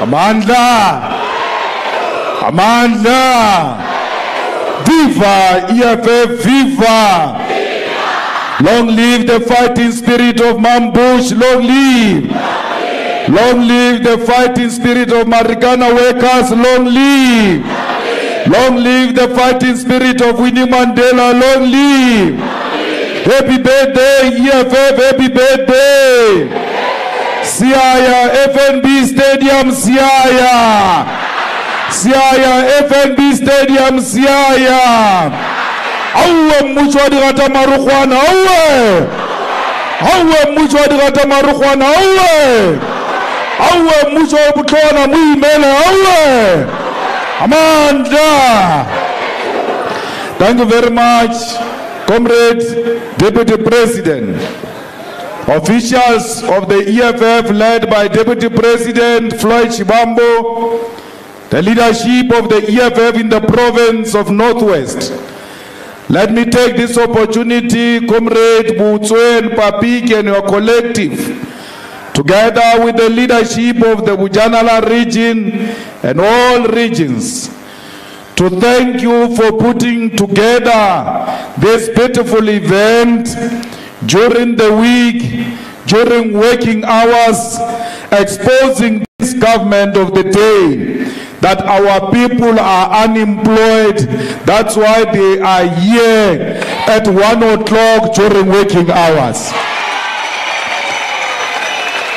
Amandla. Amandla. Viva EFF, viva. Long live the fighting spirit of Mambush, long live. Long live the fighting spirit of Marikana workers, long live. Long live the fighting spirit of Winnie Mandela, long live. Happy birthday, EFF, happy birthday. Siaya, FNB Stadium, Siaya. Siaya, FNB Stadium, Siaya. Awe muchwadi gata marukhwana, awe. Awe muchwadi gata marukhwana, awe. Awe muchwadi butlwana muimele, awe. Amanda. Thank you very much, Comrade Deputy President. Officials of the EFF led by Deputy President Floyd Shibambo, the leadership of the EFF in the province of Northwest. Let me take this opportunity, Comrade Butswe and Papik and your collective, together with the leadership of the Bujanala region and all regions, to thank you for putting together this beautiful event during the week, during working hours, exposing this government of the day that our people are unemployed. That's why they are here at 1 o'clock during working hours.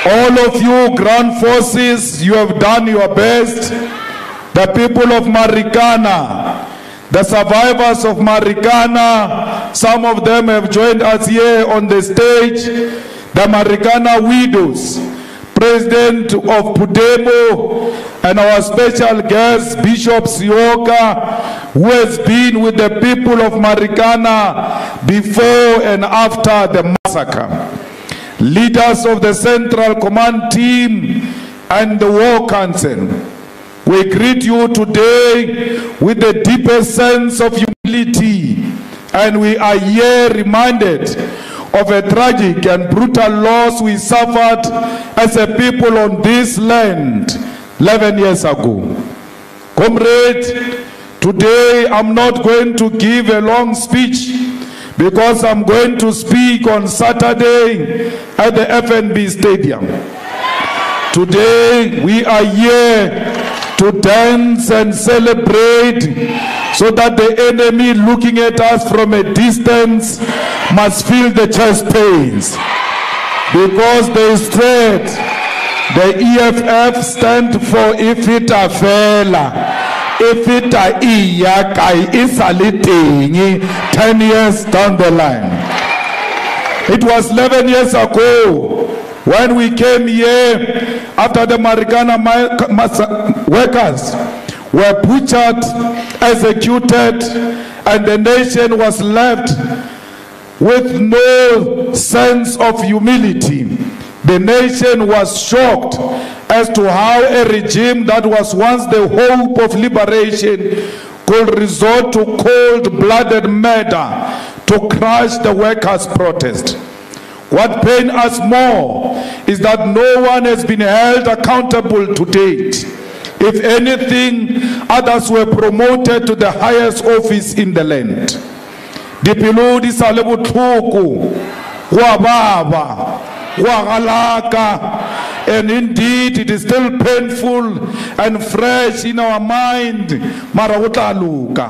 All of you ground forces, you have done your best. The people of Marikana, the survivors of Marikana, some of them have joined us here on the stage. The Marikana widows, President of Pudemo, and our special guest, Bishop Sioka, who has been with the people of Marikana before and after the massacre. Leaders of the Central Command Team and the War Council, we greet you today with the deepest sense of humility, and we are here reminded of a tragic and brutal loss we suffered as a people on this land 11 years ago. Comrade, today I'm not going to give a long speech because I'm going to speak on Saturday at the FNB Stadium. Today we are here to dance and celebrate so that the enemy looking at us from a distance must feel the chest pains. Because they is threat. The EFF stand for Ifita Fela. Ifita Iya Kai Isalitingi 10 years down the line. It was 11 years ago when we came here after the Marikana workers were butchered, executed, and the nation was left with no sense of humility. The nation was shocked as to how a regime that was once the hope of liberation could resort to cold-blooded murder to crush the workers' protest. What pains us more is that no one has been held accountable to date. If anything, others were promoted to the highest office in the land. Dipiludi salebu tuku, wababa, wagalaka, and indeed it is still painful and fresh in our mind. Marawutaluka,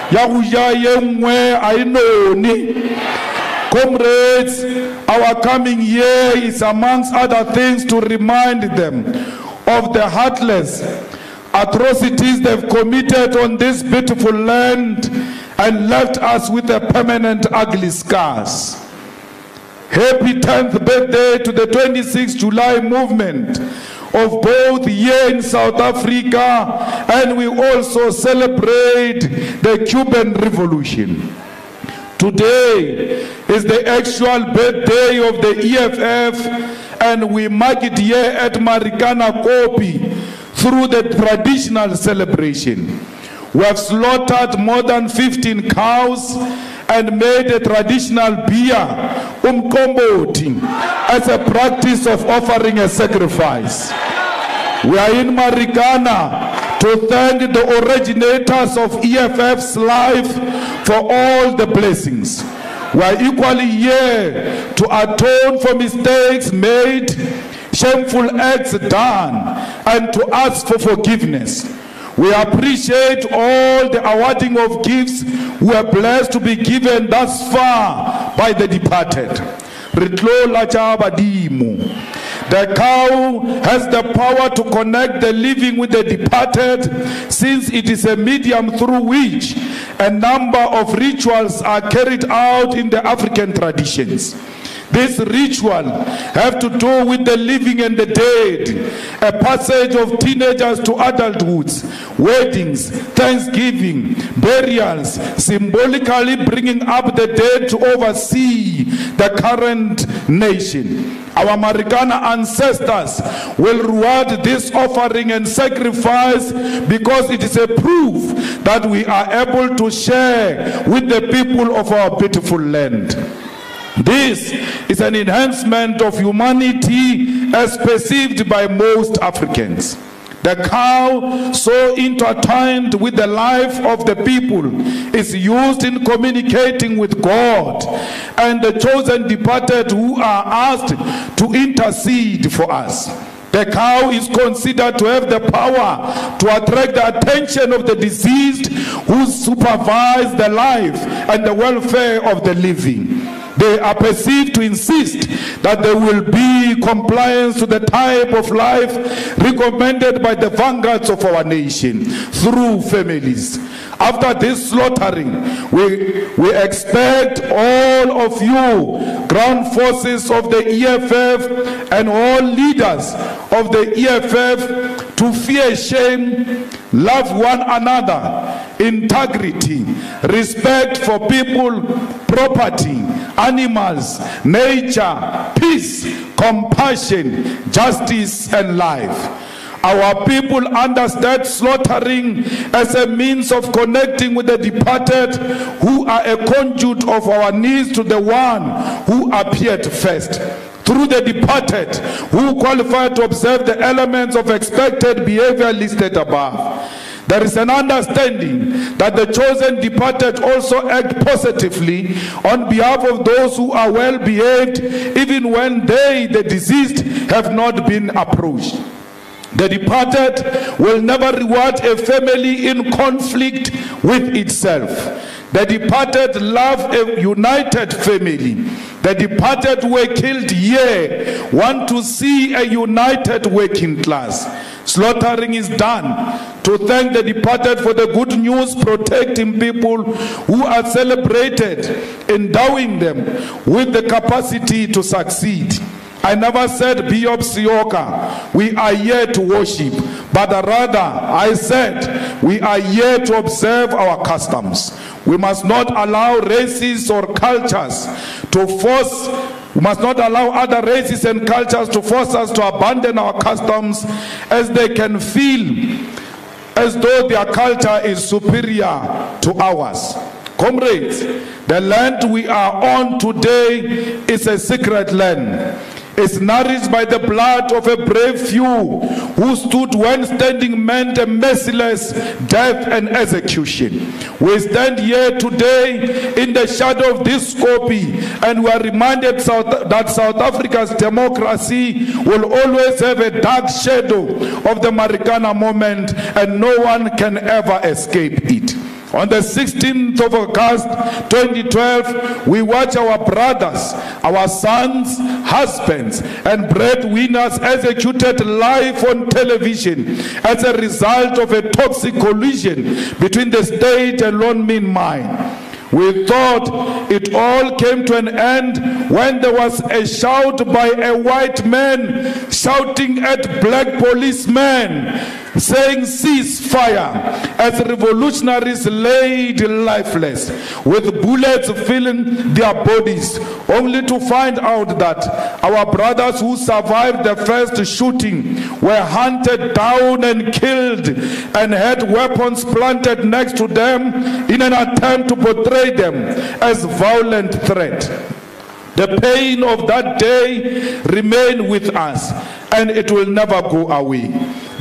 yaguya yemwe ainoni. Comrades, our coming here is amongst other things to remind them of the heartless atrocities they've committed on this beautiful land and left us with a permanent ugly scars. Happy 10th birthday to the 26th July movement of both here in South Africa, and we also celebrate the Cuban Revolution. Today is the actual birthday of the EFF, and we mark it here at Marikana Kopi through the traditional celebration. We have slaughtered more than 15 cows and made a traditional beer, umkomboti, as a practice of offering a sacrifice. We are in Marikana to thank the originators of EFF's life for all the blessings. We are equally here to atone for mistakes made, shameful acts done, and to ask for forgiveness. We appreciate all the awarding of gifts we are blessed to be given thus far by the departed. The cow has the power to connect the living with the departed, since it is a medium through which a number of rituals are carried out in the African traditions. This ritual have to do with the living and the dead, a passage of teenagers to adulthoods, weddings, thanksgiving, burials, symbolically bringing up the dead to oversee the current nation. Our Marikana ancestors will reward this offering and sacrifice because it is a proof that we are able to share with the people of our beautiful land. This is an enhancement of humanity as perceived by most Africans. The cow, so intertwined with the life of the people, is used in communicating with God and the chosen departed who are asked to intercede for us. The cow is considered to have the power to attract the attention of the deceased who supervise the life and the welfare of the living. They are perceived to insist that there will be compliance to the type of life recommended by the vanguards of our nation through families. After this slaughtering, we expect all of you, ground forces of the EFF and all leaders of the EFF, to fear shame, love one another, integrity, respect for people, property, animals, nature, peace, compassion, justice, and life. Our people understand slaughtering as a means of connecting with the departed, who are a conduit of our needs to the one who appeared first. Through the departed, who qualify to observe the elements of expected behavior listed above. There is an understanding that the chosen departed also act positively on behalf of those who are well behaved, even when they, the deceased, have not been approached. The departed will never reward a family in conflict with itself. The departed love a united family. The departed who were killed here want to see a united working class. Slaughtering is done to thank the departed for the good news, protecting people who are celebrated, endowing them with the capacity to succeed. I never said Biopsioka, we are here to worship, but rather I said we are here to observe our customs. We must not allow races or cultures to force, we must not allow other races and cultures to force us to abandon our customs, as they can feel as though their culture is superior to ours. Comrades, the land we are on today is a sacred land. It's nourished by the blood of a brave few who stood when standing meant a merciless death and execution. We stand here today in the shadow of this copy, and we are reminded that South Africa's democracy will always have a dark shadow of the Marikana moment, and no one can ever escape it. On the 16th of August 2012, we watch our brothers, our sons, husbands, and breadwinners executed live on television as a result of a toxic collision between the state and Lone Min mine. We thought it all came to an end when there was a shout by a white man shouting at black policemen, saying ceasefire, as revolutionaries laid lifeless with bullets filling their bodies, only to find out that our brothers who survived the first shooting were hunted down and killed and had weapons planted next to them in an attempt to portray them as violent threat. The pain of that day remains with us, and it will never go away.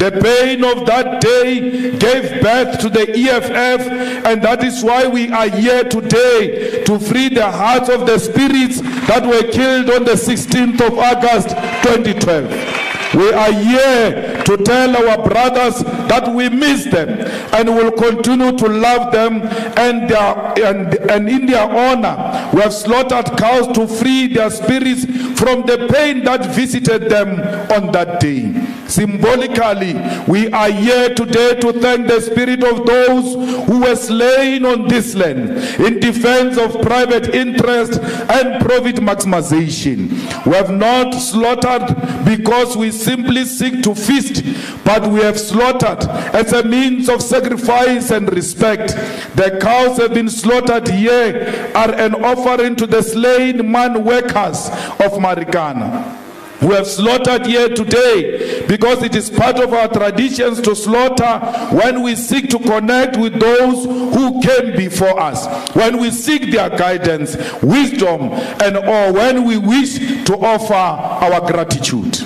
The pain of that day gave birth to the EFF, and that is why we are here today, to free the hearts of the spirits that were killed on the 16th of August 2012. We are here to tell our brothers that we miss them and will continue to love them, and in their honor we have slaughtered cows to free their spirits from the pain that visited them on that day. Symbolically, we are here today to thank the spirit of those who were slain on this land in defense of private interest and profit maximization. We have not slaughtered because we simply seek to feast, but we have slaughtered as a means of sacrifice and respect. The cows have been slaughtered here are an offering to the slain man workers of Marikana. We have slaughtered here today because it is part of our traditions to slaughter when we seek to connect with those who came before us, when we seek their guidance, wisdom, and or when we wish to offer our gratitude.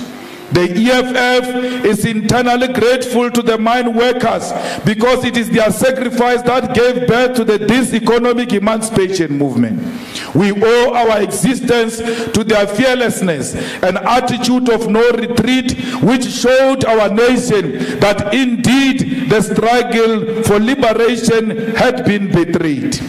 The EFF is internally grateful to the mine workers because it is their sacrifice that gave birth to this economic emancipation movement. We owe our existence to their fearlessness and attitude of no retreat, which showed our nation that indeed the struggle for liberation had been betrayed.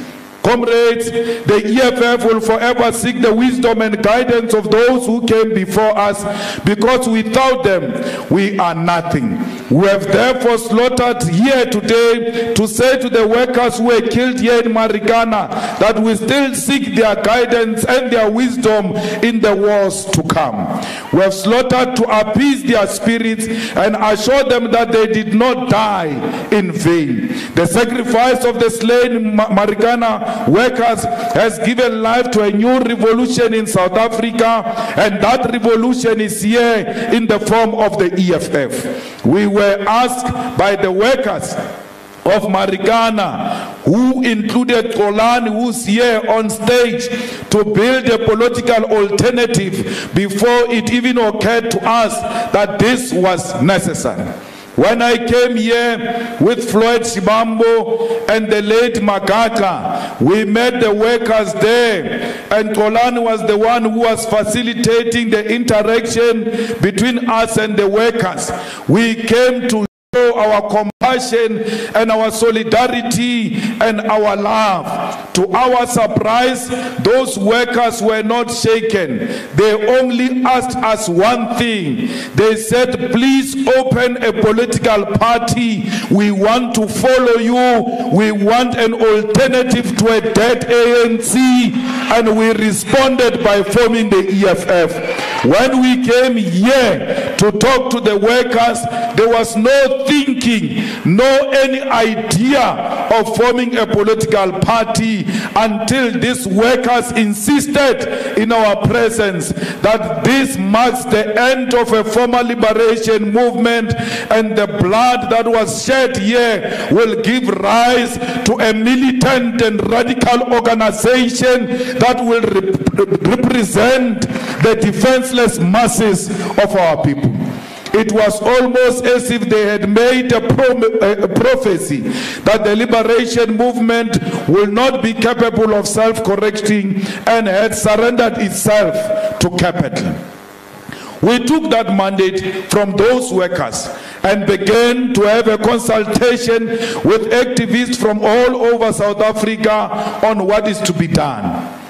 Comrades, the EFF will forever seek the wisdom and guidance of those who came before us, because without them, we are nothing. We have therefore slaughtered here today to say to the workers who were killed here in Marikana that we still seek their guidance and their wisdom in the wars to come. We have slaughtered to appease their spirits and assure them that they did not die in vain. The sacrifice of the slain Marikana workers has given life to a new revolution in South Africa, and that revolution is here in the form of the EFF. We were asked by the workers of Marikana, who included Kolani, who's here on stage, to build a political alternative before it even occurred to us that this was necessary. When I came here with Floyd Shibambo and the late Makaka, we met the workers there, and Kolani was the one who was facilitating the interaction between us and the workers. We came to show our compassion and our solidarity and our love. To our surprise, those workers were not shaken. They only asked us one thing. They said, please open a political party. We want to follow you. We want an alternative to a dead ANC. And we responded by forming the EFF. When we came here to talk to the workers, there was no thinking, no any idea of forming a political party until these workers insisted in our presence that this marks the end of a former liberation movement, and the blood that was shed here will give rise to a militant and radical organization that will represent the defenseless masses of our people. It was almost as if they had made a prophecy that the liberation movement will not be capable of self-correcting and had surrendered itself to capital. We took that mandate from those workers and began to have a consultation with activists from all over South Africa on what is to be done.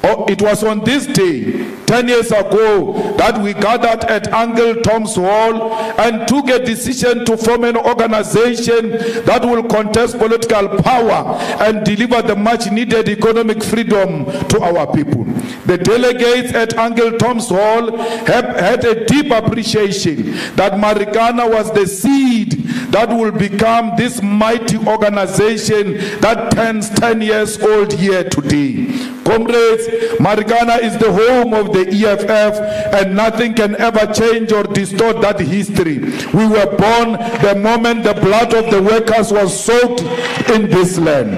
It was on this day, 10 years ago, that we gathered at Uncle Tom's Hall and took a decision to form an organization that will contest political power and deliver the much needed economic freedom to our people. The delegates at Uncle Tom's Hall had a deep appreciation that Marikana was the seed that will become this mighty organization that turns 10 years old here today. Comrades, Marikana is the home of the EFF, and nothing can ever change or distort that history. We were born the moment the blood of the workers was soaked in this land.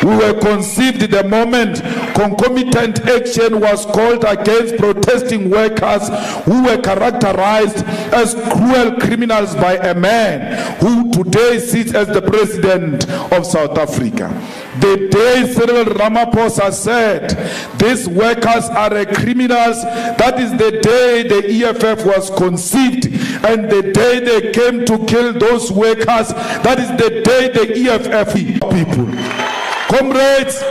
We were conceived the moment concomitant action was called against protesting workers who were characterized as cruel criminals by a man who today sits as the president of South Africa. The day Cyril Ramaphosa said these workers are criminals, that is the day the EFF was conceived, and the day they came to kill those workers, that is the day the EFF people. Comrades,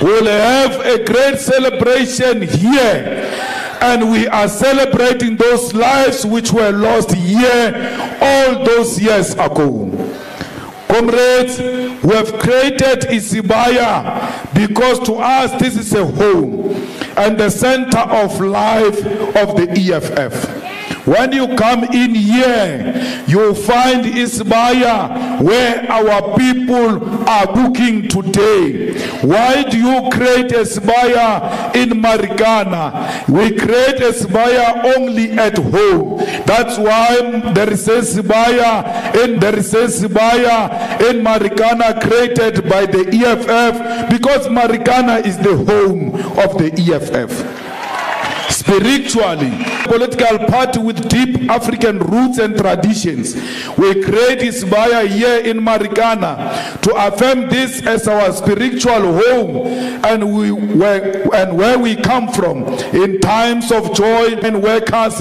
we'll have a great celebration here, and we are celebrating those lives which were lost here all those years ago. Comrades, we have created Isibaya because to us this is a home and the center of life of the EFF. When you come in here, you'll find Isibaya where our people are cooking today. Why do you create Isibaya in Marikana? We create Isibaya only at home. That's why there is Isibaya in Marikana created by the EFF, because Marikana is the home of the EFF. Spiritually, political party with deep African roots and traditions, we create Isibaya here in Marikana to affirm this as our spiritual home, and where we come from in times of joy and workers,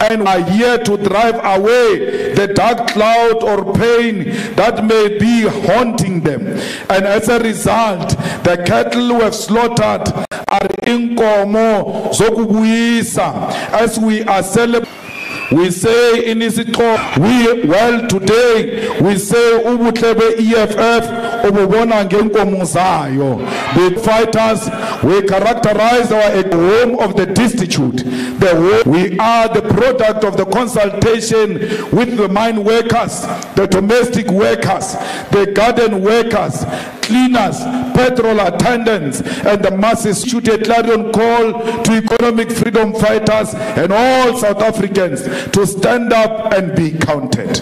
and are here to drive away the dark cloud or pain that may be haunting them. And as a result, the cattle we have slaughtered are inkomo zokubuyisa. As we are celebrating, we say in today we say ubutlebe EFF ububona ngenkomo zayo. The fighters, we characterize our home of the destitute. We are the product of the consultation with the mine workers, the domestic workers, the garden workers, cleaners, petrol attendants, and the masses. Shoot a clarion call to economic freedom fighters and all South Africans to stand up and be counted.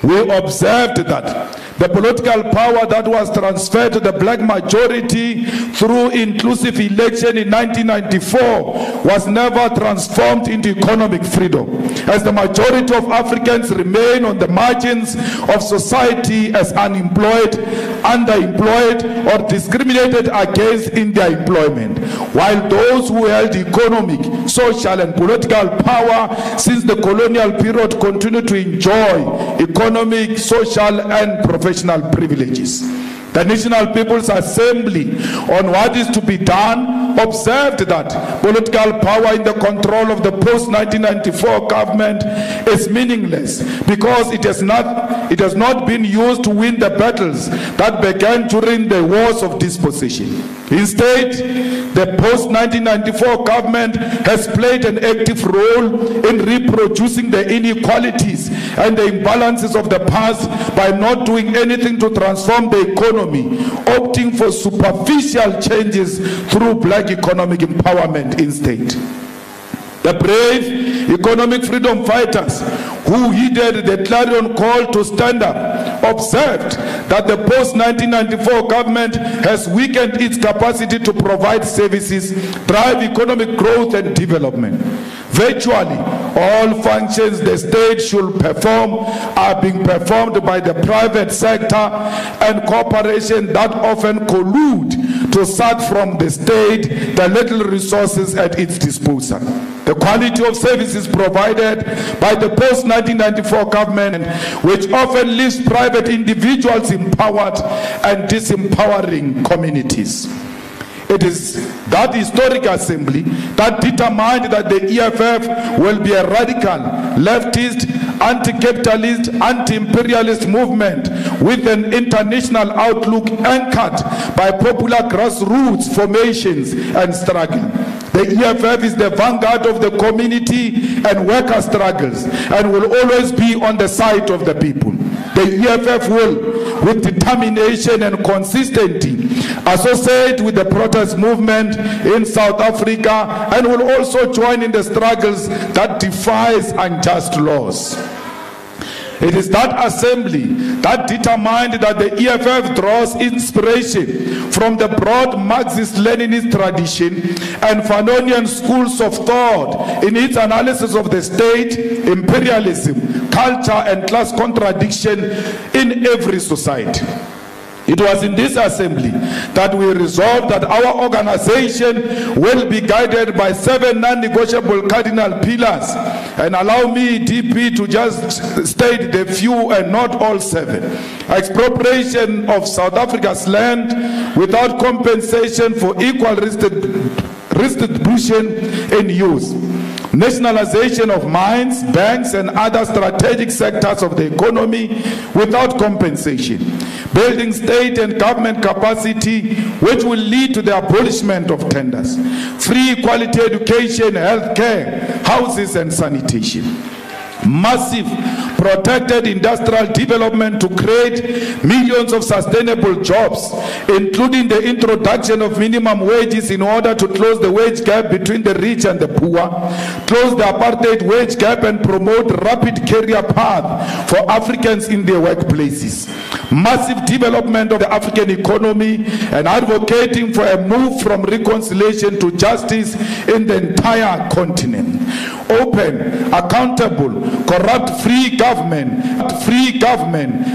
We observed that the political power that was transferred to the black majority through inclusive election in 1994 was never transformed into economic freedom, as the majority of Africans remain on the margins of society as unemployed, underemployed, or discriminated against in their employment, while those who held economic, social, and political power since the colonial period continue to enjoy economic, social, and professional privileges. The National People's Assembly, on what is to be done, observed that political power in the control of the post-1994 government is meaningless because it has not been used to win the battles that began during the wars of dispossession. Instead, the post-1994 government has played an active role in reproducing the inequalities and the imbalances of the past by not doing anything to transform the economy, opting for superficial changes through black economic empowerment instead. The brave economic freedom fighters who heeded the clarion call to stand up observed that the post-1994 government has weakened its capacity to provide services, drive economic growth and development. Virtually all functions the state should perform are being performed by the private sector and corporations that often collude to suck from the state the little resources at its disposal. The quality of services provided by the post-1994 government, which often leaves private individuals empowered and disempowering communities. It is that historic assembly that determined that the EFF will be a radical, leftist, anti-capitalist, anti-imperialist movement with an international outlook anchored by popular grassroots formations and struggle. The EFF is the vanguard of the community and worker struggles and will always be on the side of the people. The EFF will, with determination and consistency, associate with the protest movement in South Africa and will also join in the struggles that defies unjust laws. It is that assembly that determined that the EFF draws inspiration from the broad Marxist-Leninist tradition and Fanonian schools of thought in its analysis of the state, imperialism, culture, and class contradiction in every society. It was in this assembly that we resolved that our organization will be guided by 7 non-negotiable cardinal pillars. And allow me, DP, to just state the few and not all 7. Expropriation of South Africa's land without compensation for equal redistribution in use. Nationalization of mines, banks, and other strategic sectors of the economy without compensation. Building state and government capacity, which will lead to the abolishment of tenders. Free quality education, health care, houses, and sanitation. Massive protected industrial development to create millions of sustainable jobs, including the introduction of minimum wages in order to close the wage gap between the rich and the poor, close the apartheid wage gap, and promote rapid career path for Africans in their workplaces. Massive development of the African economy and advocating for a move from reconciliation to justice in the entire continent. Open, accountable, corrupt-free government,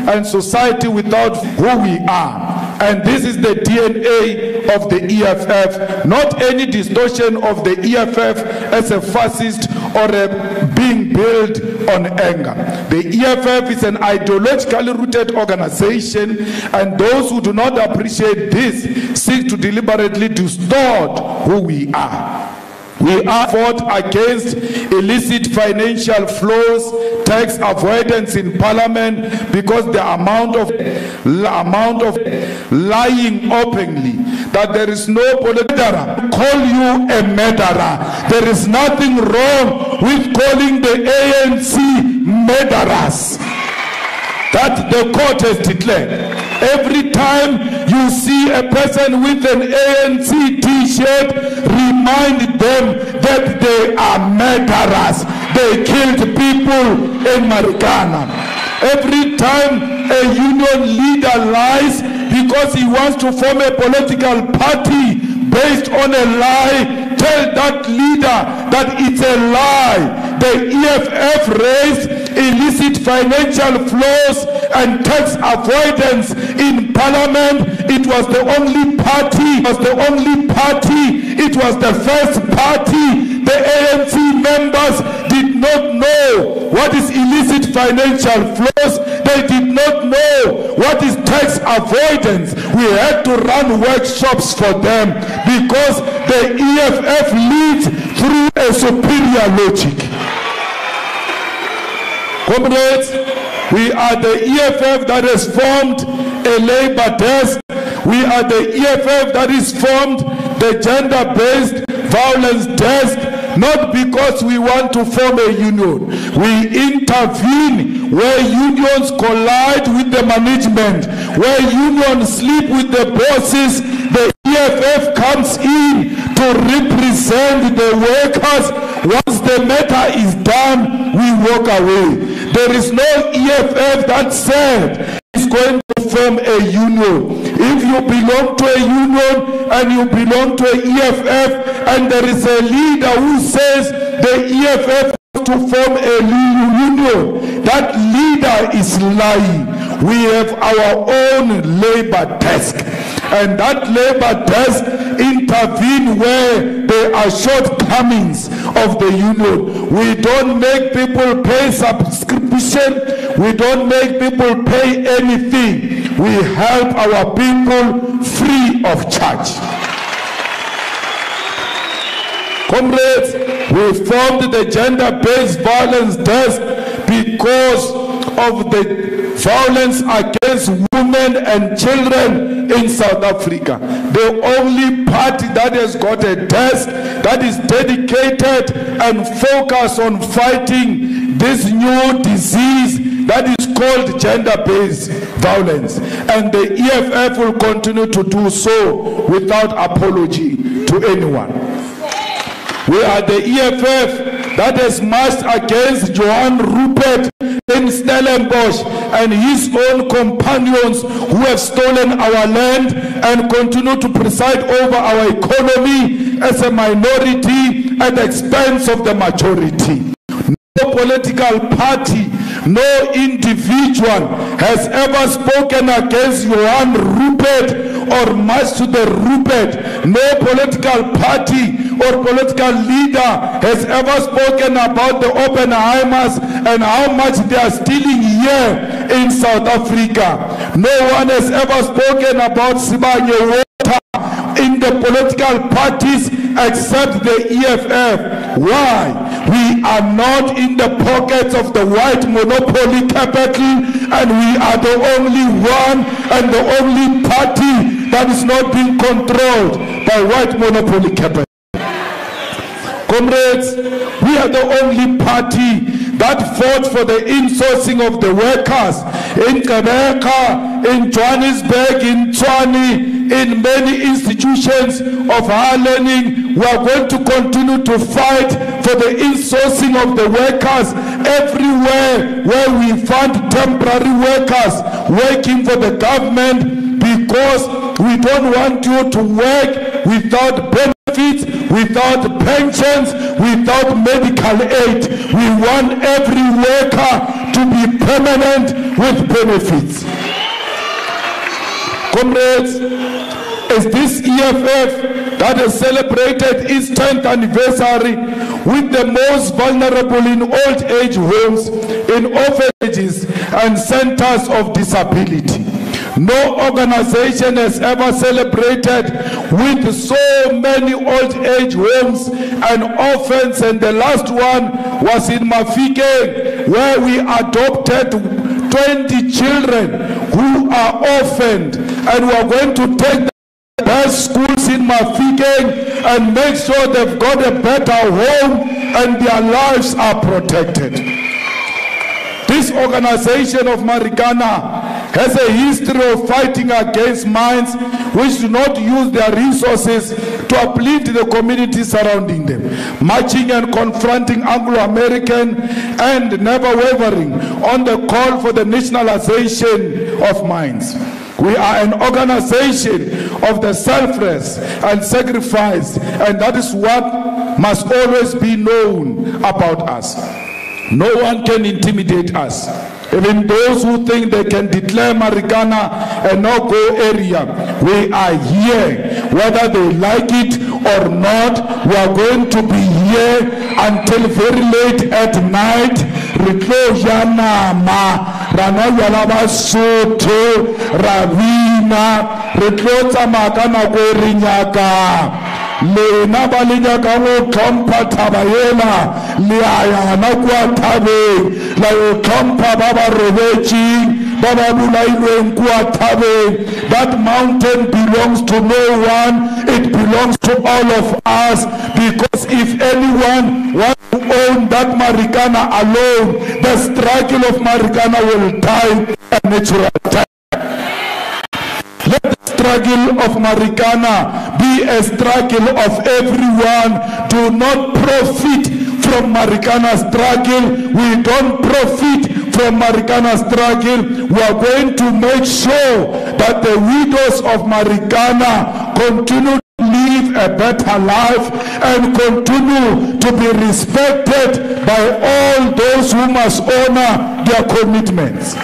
and society without who we are. And this is the DNA of the EFF, not any distortion of the EFF as a fascist or a being built on anger. The EFF is an ideologically rooted organization, and those who do not appreciate this seek to deliberately distort who we are. We are fought against illicit financial flows, tax avoidance in parliament, because the amount of lying openly that there is no political call you a murderer. There is nothing wrong with calling the ANC murderers. That the court has declared. Every time you see a person with an ANC t-shirt, remind them that they are murderers. They killed people in Marikana. Every time a union leader lies because he wants to form a political party based on a lie, tell that leader that it's a lie. The EFF raised illicit financial flows and tax avoidance in parliament. It was the only party, it was the first party. The ANC members did not know what is illicit financial flows. They did not know what is tax avoidance. We had to run workshops for them because the EFF leads through a superior logic. Comrades, we are the EFF that has formed a labor desk. We are the EFF that is formed the gender-based violence desk, not because we want to form a union. We intervene where unions collide with the management, where unions sleep with the bosses. The EFF comes in to represent the workers. Once the matter is done, we walk away. There is no EFF that said it's going to form a union. If you belong to a union and you belong to an EFF, and there is a leader who says the EFF wants to form a union, that leader is lying. We have our own labor desk, and that labor desk intervene where there are shortcomings of the union. We don't make people pay subscription. We don't make people pay anything. We help our people free of charge. Comrades, we formed the gender-based violence desk because of the violence against women and children in South Africa. The only party that has got a desk that is dedicated and focused on fighting this new disease that is called gender-based violence. And the EFF will continue to do so without apology to anyone. We are the EFF that has marched against Johan Rupert in Stellenbosch and his own companions who have stolen our land and continue to preside over our economy as a minority at the expense of the majority. No political party, no individual has ever spoken against Johan Rupert or marched to the Rupert. No political party or political leader has ever spoken about the Oppenheimers and how much they are stealing here in South Africa. No one has ever spoken about Sibanye Water in the political parties except the EFF. Why? We are not in the pockets of the white monopoly capital, and we are the only one and the only party that is not being controlled by white monopoly capital. Comrades, we are the only party that fought for the insourcing of the workers in Quebec, in Johannesburg, in Tshwane, in many institutions of higher learning. We are going to continue to fight for the insourcing of the workers everywhere where we find temporary workers working for the government, because we don't want you to work without benefits, without pensions, without medical aid. We want every worker to be permanent with benefits. Comrades, as this EFF that has celebrated its 10th anniversary with the most vulnerable in old age homes, in orphanages and centers of disability. No organization has ever celebrated with so many old age homes and orphans, and the last one was in Mafike, where we adopted 20 children who are orphaned, and we are going to take the best schools in Mafike and make sure they've got a better home and their lives are protected. This organization of Marikana has a history of fighting against minds which do not use their resources to uplift the community surrounding them, marching and confronting Anglo-American and never wavering on the call for the nationalization of minds. We are an organization of the selfless and sacrifice, and that is what must always be known about us. No one can intimidate us. Even those who think they can declare Marikana a no-go area, we are here. Whether they like it or not, we are going to be here until very late at night. Lena balinya ka go tlhompha thaba ela le aya na kwa thabeng la go tlhompha ba ba robetšeng ba ba bolailweng kwa thabeng. That mountain belongs to no one, it belongs to all of us, because if anyone wants to own that Marikana alone, the struggle of Marikana will die a natural death. Let the struggle of Marikana be a struggle of everyone. Do not profit from Marikana's struggle. We don't profit from Marikana's struggle. We are going to make sure that the widows of Marikana continue to live a better life and continue to be respected by all those who must honor their commitments.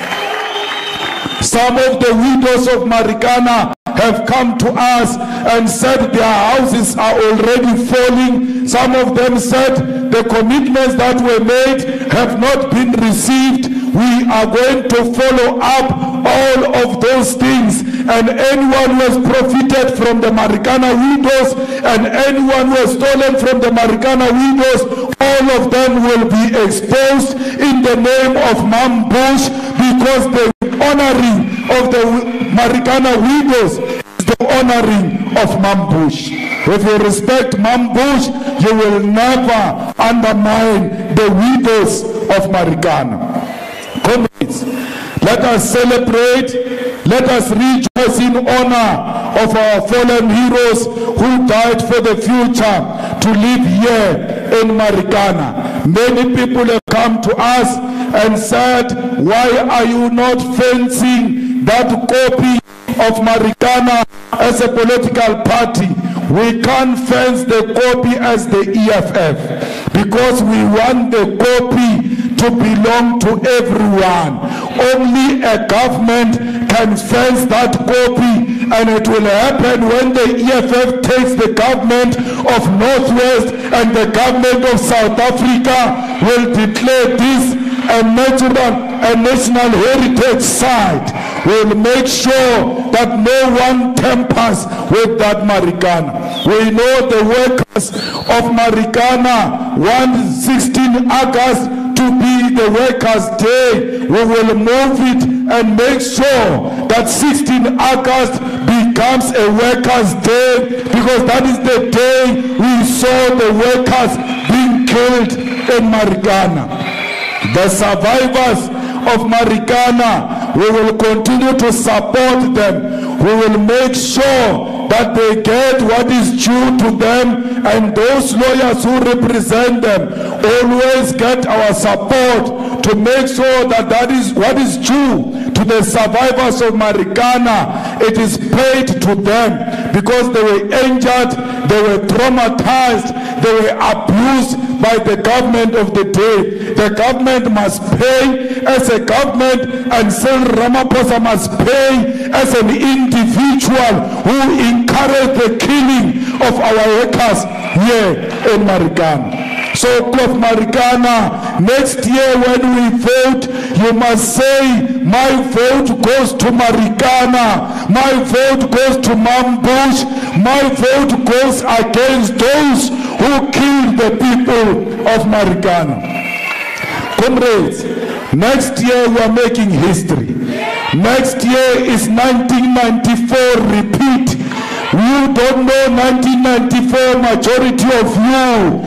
Some of the widows of Marikana have come to us and said their houses are already falling. Some of them said the commitments that were made have not been received. We are going to follow up all of those things, and anyone who has profited from the Marikana widows and anyone who has stolen from the Marikana widows, all of them will be exposed in the name of Mambush, because the honoring of the Marikana widows is the honoring of Mambush. If you respect Mambush, you will never undermine the widows of Marikana. Comrades, let us celebrate, let us rejoice in honor of our fallen heroes who died for the future to live here in Marikana. Many people have come to us and said, why are you not fencing that copy of Marikana as a political party? We can't fence the copy as the EFF because we want the copy to belong to everyone. Only a government can fence that copy, and it will happen when the EFF takes the government of Northwest and the government of South Africa will declare this a national heritage site. We'll make sure that no one tampers with that Marikana. We know the workers of Marikana want 16 August to be the Workers' Day. We will move it and make sure that 16 August becomes a Workers' Day, because that is the day we saw the workers being killed in Marikana. The survivors of Marikana, we will continue to support them. We will make sure that they get what is due to them, and those lawyers who represent them always get our support to make sure that that is what is due to the survivors of Marikana. It is paid to them because they were injured, they were traumatized, they were abused by the government of the day. The government must pay as a government, and Cyril Ramaphosa must pay as an individual who encouraged the killing of our workers here in Marikana. So, of Marikana, next year when we vote, you must say, my vote goes to Marikana, my vote goes to Mambush, my vote goes against those who killed the people of Marikana. Comrades, next year we are making history. Next year is 1994 repeat. You don't know 1994, majority of you.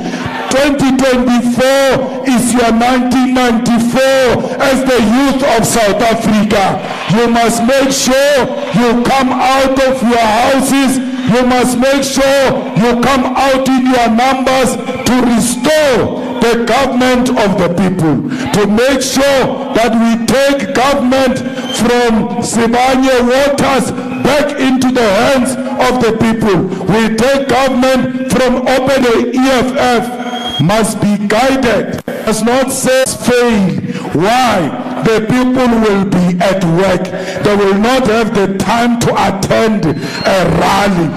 2024 is your 1994 as the youth of South Africa. You must make sure you come out of your houses. You must make sure you come out in your numbers to restore the government of the people, to make sure that we take government from Sibanye Waters back into the hands of the people. We take government from Open EFF. Must be guided, does not say fail. Why? The people will be at work. They will not have the time to attend a rally.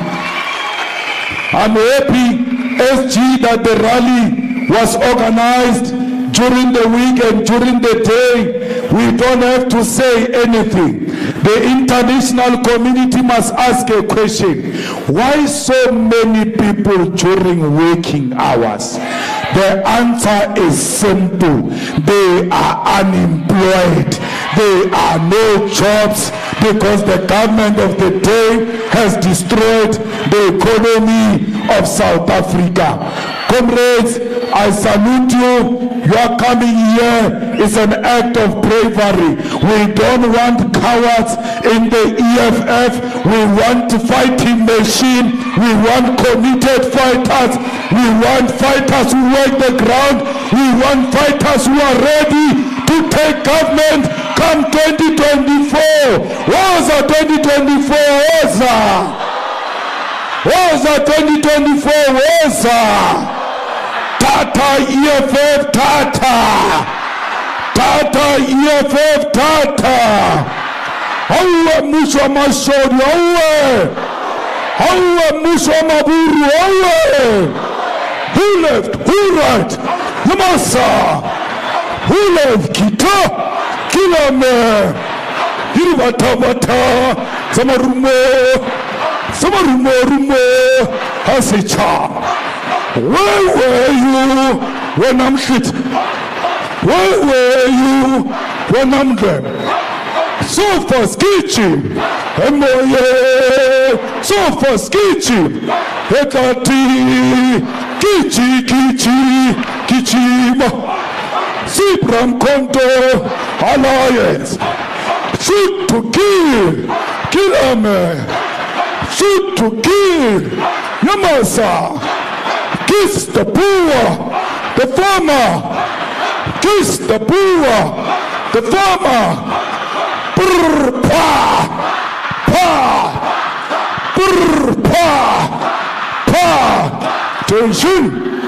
I'm happy, SG, that the rally was organized during the week and during the day. We don't have to say anything. The international community must ask a question. Why so many people during working hours? The answer is simple. They are unemployed. There are no jobs because the government of the day has destroyed the economy of South Africa. Comrades, I salute you. Your coming here is an act of bravery. We don't want cowards in the EFF. We want fighting machine. We want committed fighters. We want fighters who work the ground. We want fighters who are ready to take government come 2024. Woza 2024, woza. Woza 2024, woza. Tata EFF, Tata. Tata EFF, Tata. Auwe Musa Masori, auwe. Auwe Musa Maburu, auwe. Who left? Who right? Yamasa. Who left? Kita. Kilame. Hiribata. Samarumo. Rumo. Hasicha. Where were you when I'm shit? Where were you when I'm dead? So for skitchy, so for skitchy, Hekati, Kichima, Sibram Konto, Alliance, shoot to kill, Kilame, shoot to kill, Yamasa. Kiss the poor, the farmer, kiss the poor, the farmer, brr, pa, pa, brr, pa, pa, attention.